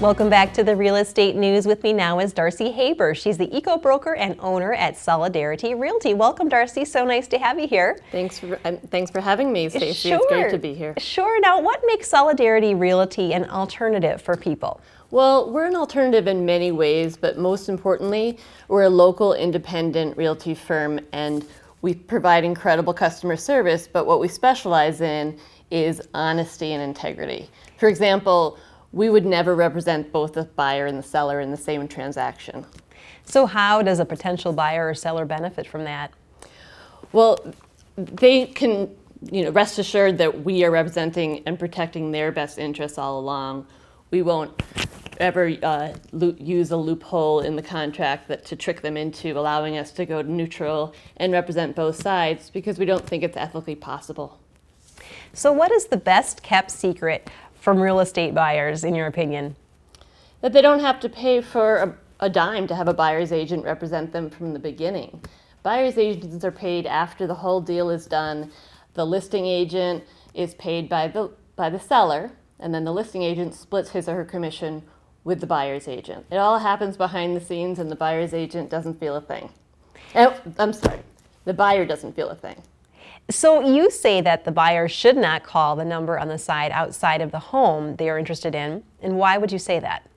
Welcome back to the Real Estate News. With me now is Darcy Haber. She's the EcoBroker and owner at Solidarity Realty. Welcome, Darcy. So nice to have you here. Thanks for having me, Stacey. Sure. It's great to be here. Sure. Now, what makes Solidarity Realty an alternative for people? Well, we're an alternative in many ways, but most importantly, we're a local independent realty firm, and we provide incredible customer service, but what we specialize in is honesty and integrity. For example, we would never represent both the buyer and the seller in the same transaction. So how does a potential buyer or seller benefit from that? Well, they can rest assured that we are representing and protecting their best interests all along. We won't ever use a loophole in the contract to trick them into allowing us to go neutral and represent both sides, because we don't think it's ethically possible. So what is the best kept secret from real estate buyers, in your opinion? That they don't have to pay for a dime to have a buyer's agent represent them from the beginning. Buyer's agents are paid after the whole deal is done. The listing agent is paid by the seller, and then the listing agent splits his or her commission with the buyer's agent. It all happens behind the scenes, and the buyer's agent doesn't feel a thing. I'm sorry, the buyer doesn't feel a thing. So you say that the buyer should not call the number on the side outside of the home they are interested in, and why would you say that?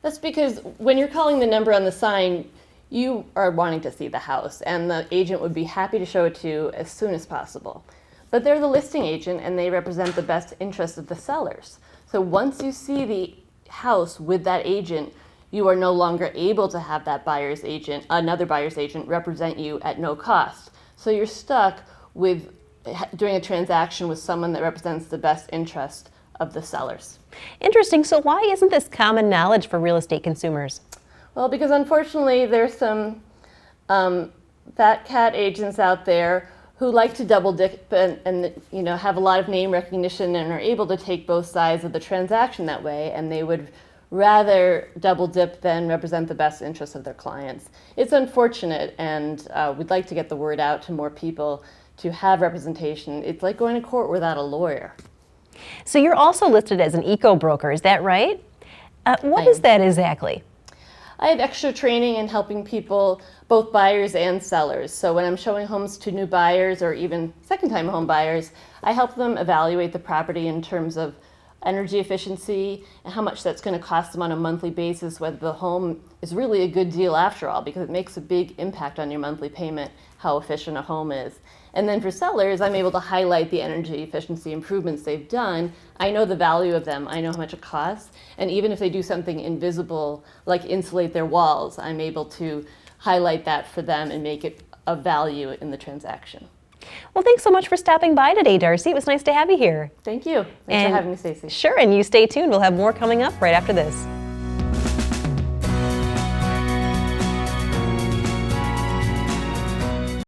That's because when you're calling the number on the sign, you are wanting to see the house, and the agent would be happy to show it to you as soon as possible. But they're the listing agent, and they represent the best interests of the sellers. So once you see the house with that agent, you are no longer able to have that buyer's agent, another buyer's agent, represent you at no cost. So you're stuck with doing a transaction with someone that represents the best interest of the sellers. Interesting. So why isn't this common knowledge for real estate consumers? Well, because unfortunately there's some Fatcat agents out there who like to double dip and have a lot of name recognition and are able to take both sides of the transaction that way, and they would rather double dip than represent the best interests of their clients. It's unfortunate, and we'd like to get the word out to more people to have representation. It's like going to court without a lawyer. So you're also listed as an EcoBroker, is that right? What is that exactly? I have extra training in helping people, both buyers and sellers. So when I'm showing homes to new buyers or even second-time home buyers, I help them evaluate the property in terms of energy efficiency and how much that's going to cost them on a monthly basis, whether the home is really a good deal after all, because it makes a big impact on your monthly payment, how efficient a home is. And then for sellers, I'm able to highlight the energy efficiency improvements they've done. I know the value of them. I know how much it costs. And even if they do something invisible, like insulate their walls, I'm able to highlight that for them and make it of value in the transaction. Well, thanks so much for stopping by today, Darcy. It was nice to have you here. Thank you. Thanks for having me, Stacey. Sure, and you stay tuned. We'll have more coming up right after this.